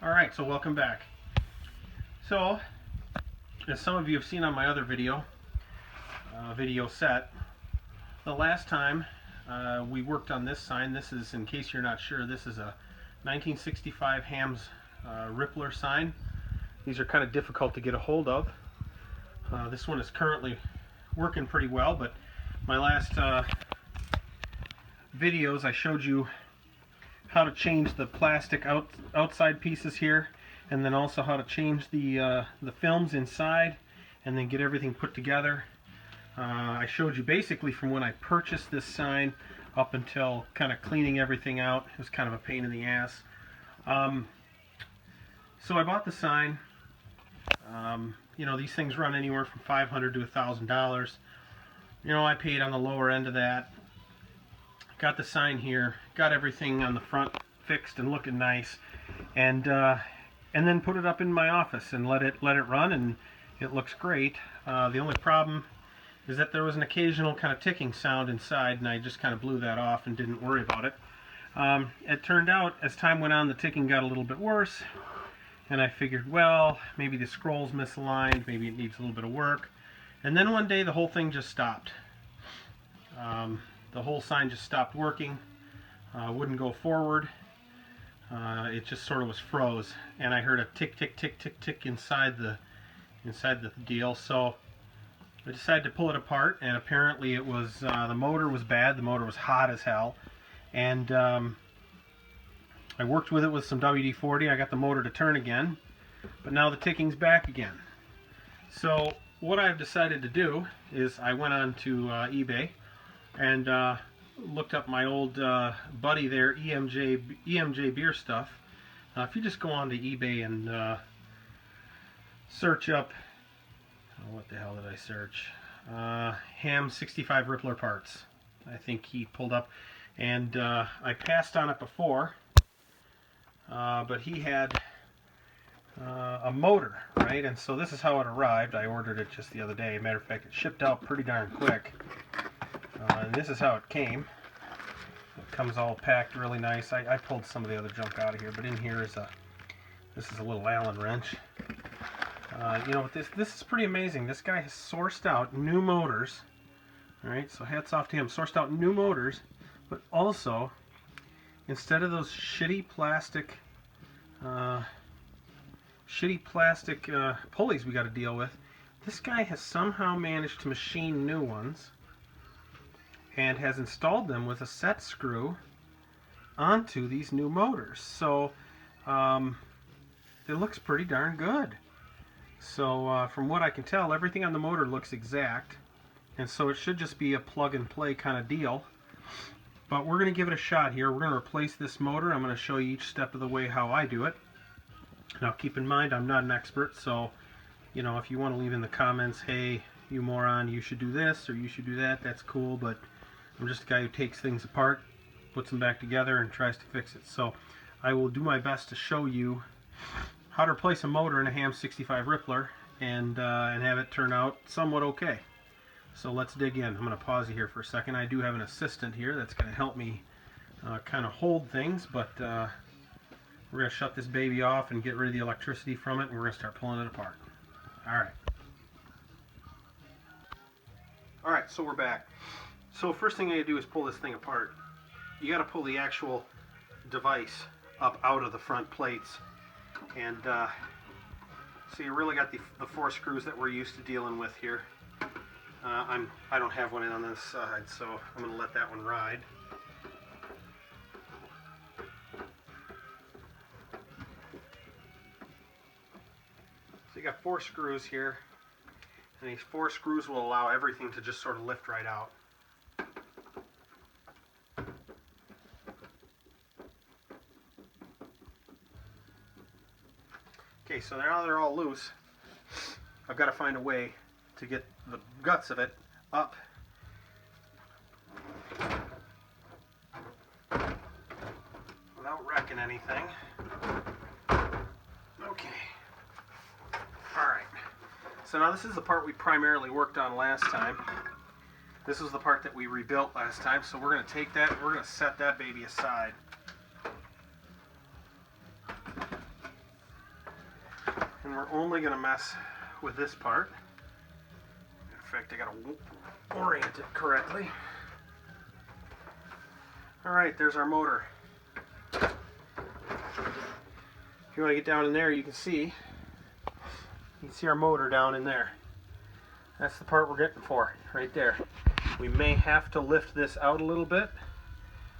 Alright, so welcome back. So, as some of you have seen on my other video set, the last time we worked on this sign, this is, in case you're not sure, this is a 1965 Hamm's Rippler sign. These are kind of difficult to get a hold of. This one is currently working pretty well, but my last videos I showed you how to change the plastic outside pieces here, and then also how to change the films inside, and then get everything put together. I showed you basically from when I purchased this sign up until kind of cleaning everything out. It was kind of a pain in the ass. So I bought the sign. You know, these things run anywhere from $500 to $1,000. You know, I paid on the lower end of that. Got the sign here, got everything on the front fixed and looking nice, and then put it up in my office and let it run, and it looks great. The only problem is that there was an occasional kind of ticking sound inside, and I just kind of blew that off and didn't worry about it. It turned out, as time went on, the ticking got a little bit worse, and I figured, well, maybe the scroll's misaligned, maybe it needs a little bit of work. And then one day the whole thing just stopped. The whole sign just stopped working, wouldn't go forward. It just sort of was froze, and I heard a tick, tick, tick, tick, tick inside the deal. So I decided to pull it apart, and apparently it was the motor was bad. The motor was hot as hell, and I worked with it with some WD-40. I got the motor to turn again, but now the ticking's back again. So what I've decided to do is I went on to eBay and looked up my old buddy there, EMJ Beer Stuff. If you just go on to eBay and search up, what the hell did I search? Hamm 65 Rippler parts. I think he pulled up, and I passed on it before, but he had a motor, right? And so this is how it arrived. I ordered it just the other day. Matter of fact, it shipped out pretty darn quick. And this is how it came. It comes all packed really nice. I pulled some of the other junk out of here, but in here is this is a little Allen wrench. You know, this is pretty amazing. This guy has sourced out new motors. All right, so hats off to him. Sourced out new motors, but also, instead of those shitty plastic pulleys we got to deal with, this guy has somehow managed to machine new ones and has installed them with a set screw onto these new motors. So it looks pretty darn good. So from what I can tell, everything on the motor looks exact, and so it should just be a plug and play kind of deal. But we're going to give it a shot here. We're going to replace this motor. I'm going to show you each step of the way how I do it. Now keep in mind, I'm not an expert, so you know, if you want to leave in the comments, hey, you moron, you should do this or you should do that, that's cool, but I'm just a guy who takes things apart, puts them back together, and tries to fix it. So I will do my best to show you how to replace a motor in a Hamm 65 Rippler and have it turn out somewhat okay. So let's dig in. I'm going to pause you here for a second. I do have an assistant here that's going to help me kind of hold things, but we're going to shut this baby off and get rid of the electricity from it, and we're going to start pulling it apart. Alright. Alright, so we're back. So first thing I do is pull this thing apart. You got to pull the actual device up out of the front plates, and so you really got the 4 screws that we're used to dealing with here. I don't have one on this side, so I'm going to let that one ride. So you got 4 screws here, and these 4 screws will allow everything to just sort of lift right out. Okay, so now they're all loose. I've got to find a way to get the guts of it up without wrecking anything. Okay. Alright. So now this is the part we primarily worked on last time. This was the part that we rebuilt last time, so we're going to take that and we're going to set that baby aside. And we're only going to mess with this part. In fact, I got to orient it correctly. Alright, there's our motor. If you want to get down in there, you can see our motor down in there. That's the part we're getting for, right there. We may have to lift this out a little bit,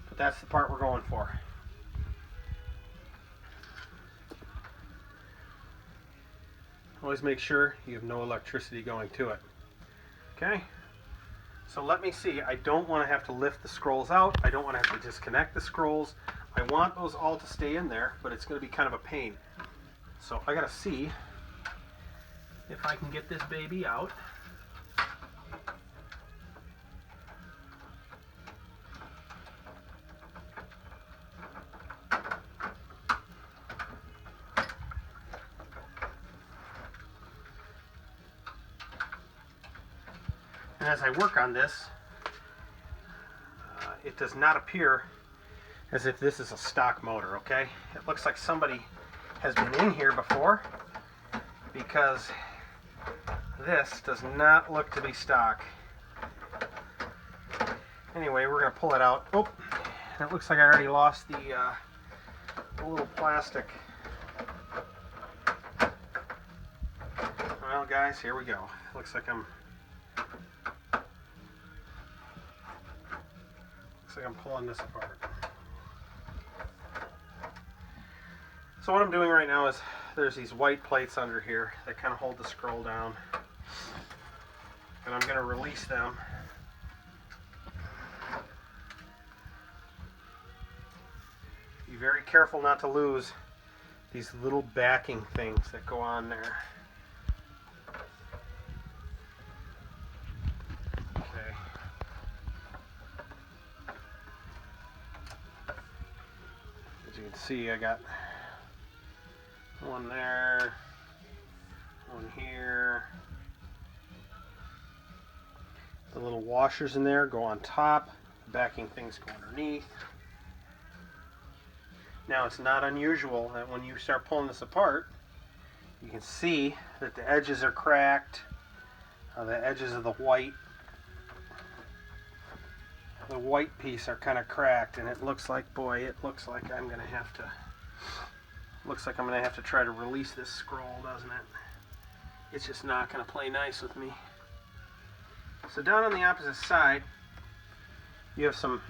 but that's the part we're going for. Always make sure you have no electricity going to it. Okay? So let me see. I don't want to have to lift the scrolls out. I don't want to have to disconnect the scrolls. I want those all to stay in there, but it's going to be kind of a pain. So I got to see if I can get this baby out. And as I work on this, it does not appear as if this is a stock motor, okay? It looks like somebody has been in here before, because this does not look to be stock. Anyway, we're going to pull it out. Oh, and it looks like I already lost the little plastic. Well, guys, here we go. Looks like I'm pulling this apart. So what I'm doing right now is there's these white plates under here that kind of hold the scroll down, and I'm going to release them. Be very careful not to lose these little backing things that go on there. See, I got one there, one here. The little washers in there go on top, the backing things go underneath. Now, it's not unusual that when you start pulling this apart, you can see that the edges are cracked, the edges of the white piece are kind of cracked, and it looks like, boy, it looks like I'm going to have to try to release this scroll, doesn't it? It's just not going to play nice with me. So down on the opposite side, you have some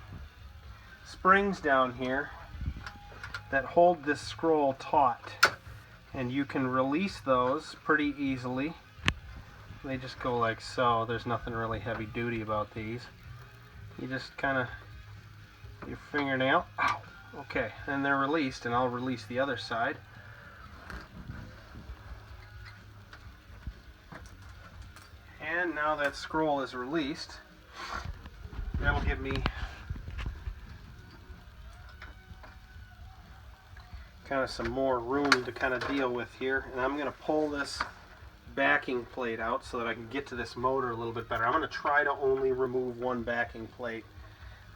springs down here that hold this scroll taut, and you can release those pretty easily. They just go like so. There's nothing really heavy duty about these. You just kind of, your fingernail, ow, okay, and they're released, and I'll release the other side. And now that scroll is released, that'll give me kind of some more room to kind of deal with here. And I'm going to pull this backing plate out so that I can get to this motor a little bit better. I'm going to try to only remove one backing plate.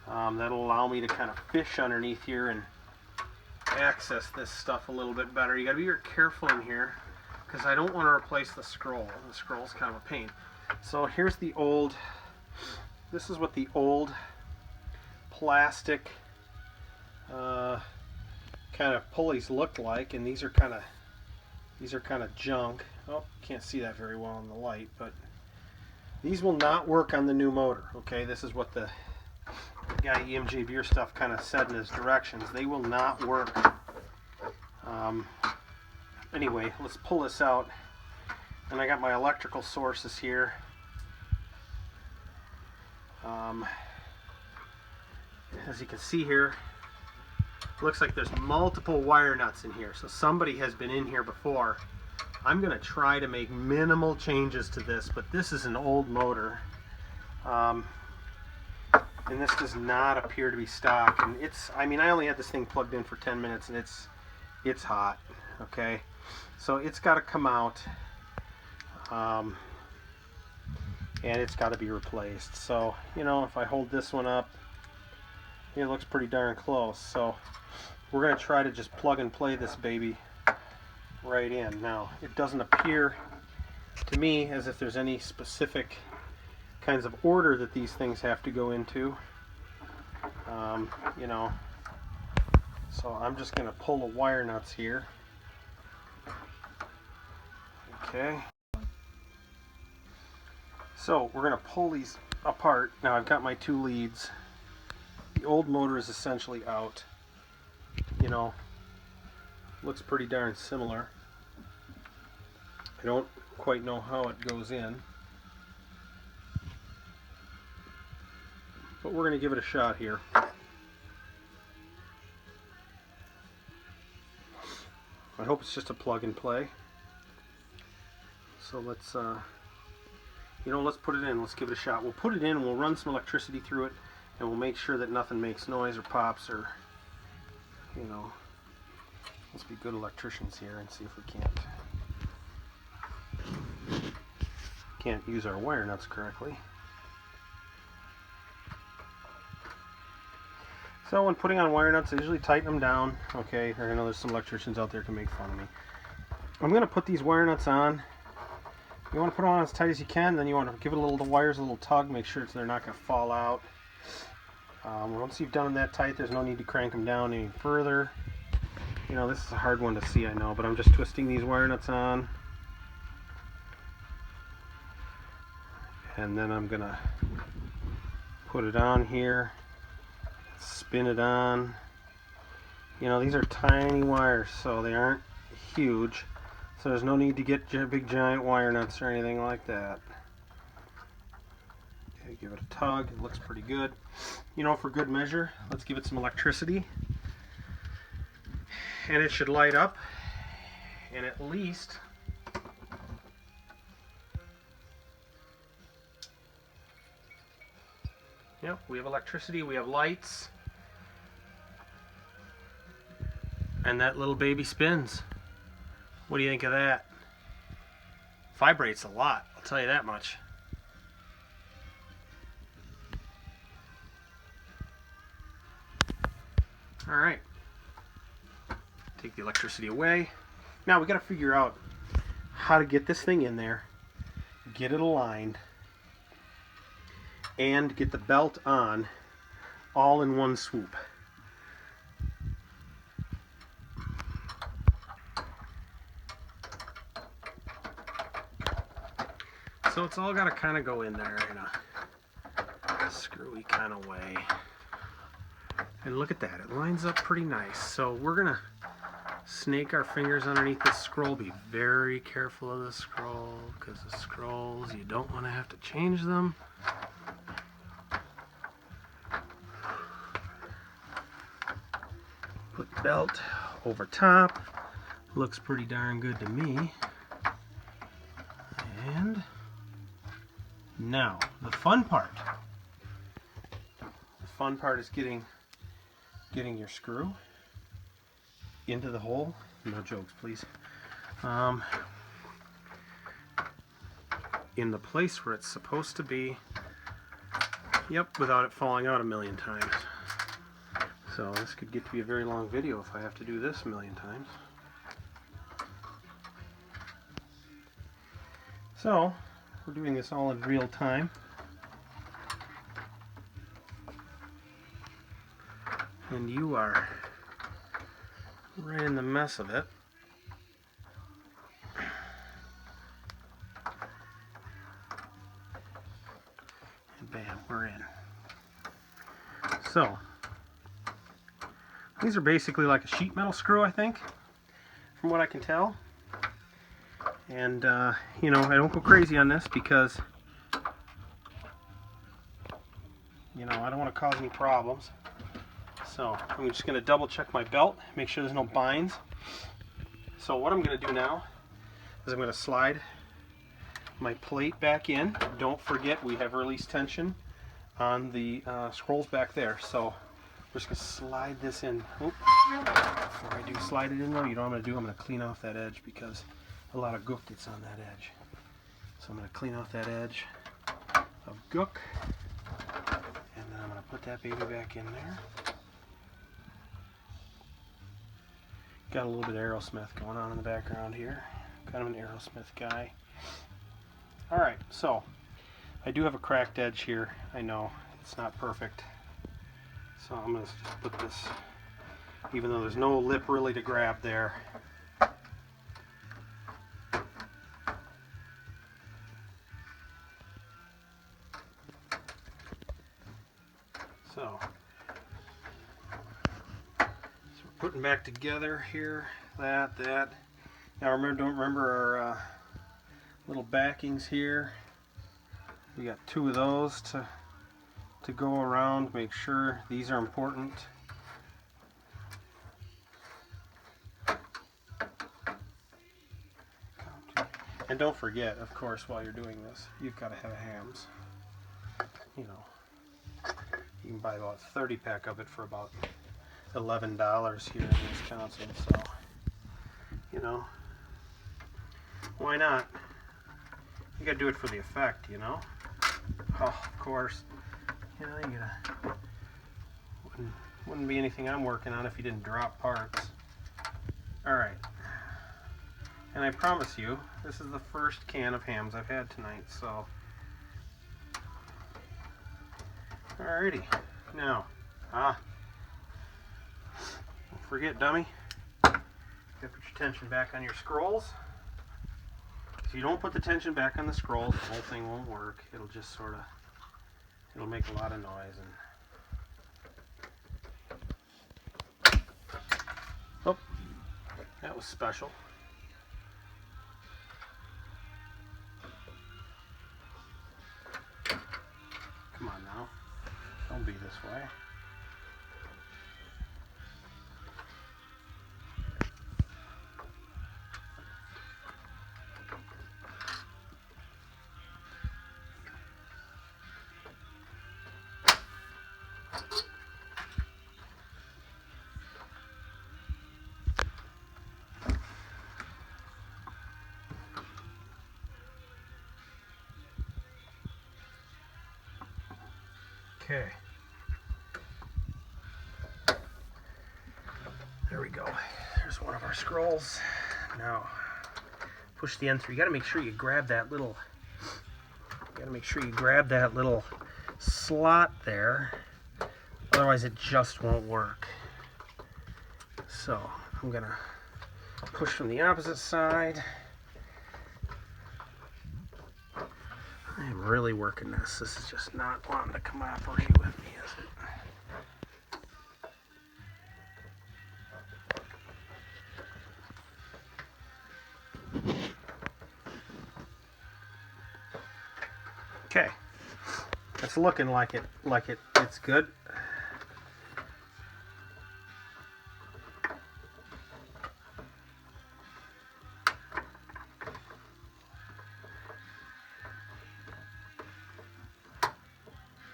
That'll allow me to kind of fish underneath here and access this stuff a little bit better. You got to be very careful in here because I don't want to replace the scroll. The scroll's kind of a pain. So here's the old, this is what the old plastic kind of pulleys look like, and these are kind of junk. Oh, can't see that very well in the light, but these will not work on the new motor. Okay, this is what the guy EMJ Beer Stuff kind of said in his directions. They will not work. Anyway, let's pull this out. And I got my electrical sources here. As you can see here, looks like there's multiple wire nuts in here. So somebody has been in here before. I'm going to try to make minimal changes to this, but this is an old motor. And this does not appear to be stock. And I only had this thing plugged in for 10 minutes, and it's hot. Okay, so it's got to come out. And it's got to be replaced. So, if I hold this one up, it looks pretty darn close. So we're going to try to just plug and play this baby right in. Now, it doesn't appear to me as if there's any specific kinds of order that these things have to go into. You know, so I'm just going to pull the wire nuts here. Okay. So we're going to pull these apart. Now I've got my two leads. The old motor is essentially out. You know, looks pretty darn similar. I don't quite know how it goes in, but we're going to give it a shot here. I hope it's just a plug and play. So let's, let's put it in. Let's give it a shot. We'll put it in and we'll run some electricity through it, and we'll make sure that nothing makes noise or pops or, you know, let's be good electricians here and see if we can't use our wire nuts correctly. So when putting on wire nuts, I usually tighten them down. Okay, I know there's some electricians out there who can make fun of me. I'm going to put these wire nuts on. You want to put them on as tight as you can, then you want to give the wires a little tug, make sure they're not going to fall out. Once you've done them that tight, there's no need to crank them down any further. You know, this is a hard one to see, I know, but I'm just twisting these wire nuts on. And then I'm going to put it on here, spin it on. You know, these are tiny wires, so they aren't huge. So there's no need to get big giant wire nuts or anything like that. Okay, give it a tug. It looks pretty good. You know, for good measure, let's give it some electricity. And it should light up. And at least yep, we have electricity, we have lights. And that little baby spins. What do you think of that? Vibrates a lot, I'll tell you that much. Alright. Take the electricity away. Now we got to figure out how to get this thing in there, get it aligned, and get the belt on all in one swoop. So it's all got to kind of go in there in a screwy kind of way. And look at that, it lines up pretty nice. So we're going to snake our fingers underneath this scroll. Be very careful of the scroll, because the scrolls, you don't want to have to change them. Put the belt over top. Looks pretty darn good to me. And now, the fun part. The fun part is getting your screw into the hole. No jokes, please. In the place where it's supposed to be. Yep, without it falling out a million times. So this could get to be a very long video if I have to do this a million times. So, we're doing this all in real time. And you are right in the mess of it. And bam, we're in. So, these are basically like a sheet metal screw, I think, from what I can tell. And, you know, I don't go crazy on this because, you know, I don't want to cause any problems. So I'm just going to double check my belt, make sure there's no binds. So what I'm going to do now is I'm going to slide my plate back in. Don't forget we have release tension on the scrolls back there. So we're just going to slide this in. Oop. Before I do slide it in though, you know what I'm going to do? I'm going to clean off that edge because a lot of gook gets on that edge. So I'm going to clean off that edge of gook, and then I'm going to put that baby back in there. Got a little bit of Aerosmith going on in the background here. Kind of an Aerosmith guy. Alright, so I do have a cracked edge here. I know it's not perfect. So I'm going to just put this, even though there's no lip really to grab there. So we're putting back together here, that. Now don't remember our little backings here. We got 2 of those to go around. Make sure these are important. And don't forget, of course, while you're doing this, you've got to have hams. You know, you can buy about a 30-pack of it for about $11 here in Wisconsin. So, you know, why not? You got to do it for the effect, you know. Oh, of course. You know, you gotta. Wouldn't be anything I'm working on if you didn't drop parts. All right. And I promise you, this is the first can of hams I've had tonight, so. Alrighty. Now, don't forget, dummy, you gotta put your tension back on your scrolls. If you don't put the tension back on the scrolls, the whole thing won't work. It'll just sort of, it'll make a lot of noise. And oh, that was special. Come on now. Don't be this way. Okay. There we go. There's one of our scrolls. Now, push the end through. You got to make sure you grab that little. You got to make sure you grab that little slot there. Otherwise, it just won't work. So I'm gonna push from the opposite side. I am really working this. This is just not wanting to cooperate with me, is it? Okay, it's looking like it's good.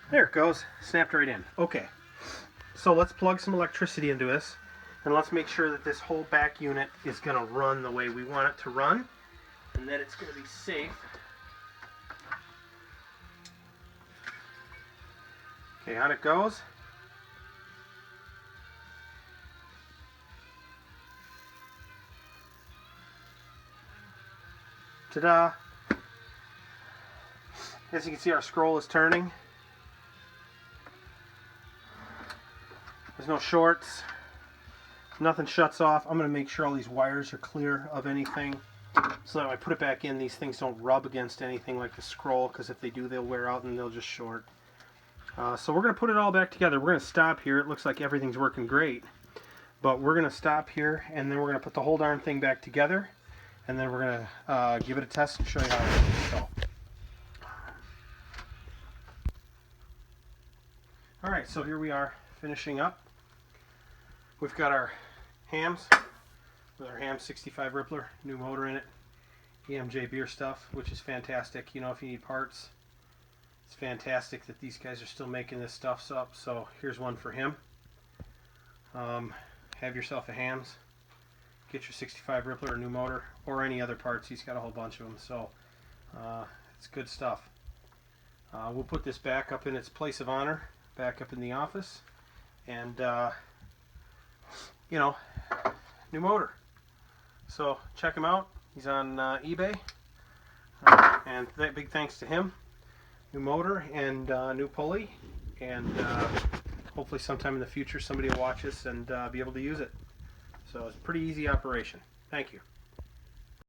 There it goes, snapped right in. Okay, so let's plug some electricity into this, and let's make sure that this whole back unit is going to run the way we want it to run, and that it's going to be safe. Okay, on it goes. Ta-da! As you can see, our scroll is turning. There's no shorts. Nothing shuts off. I'm going to make sure all these wires are clear of anything, so that when I put it back in, these things don't rub against anything like the scroll, because if they do, they'll wear out and they'll just short. So we're going to put it all back together. We're going to stop here. It looks like everything's working great. But we're going to stop here, and then we're going to put the whole darn thing back together. And then we're going to give it a test and show you how it works. So. Alright, so here we are finishing up. We've got our hams with our Ham 65 Rippler, new motor in it. EMJ beer stuff, which is fantastic. You know, if you need parts, it's fantastic that these guys are still making this stuff up. So here's one for him. Have yourself a hams. Get your 65 Rippler, a new motor, or any other parts. He's got a whole bunch of them. So it's good stuff. We'll put this back up in its place of honor, back up in the office. And, you know, new motor. So check him out. He's on eBay, and big thanks to him. New motor and new pulley, and hopefully sometime in the future somebody will watch this and be able to use it. So it's a pretty easy operation. Thank you.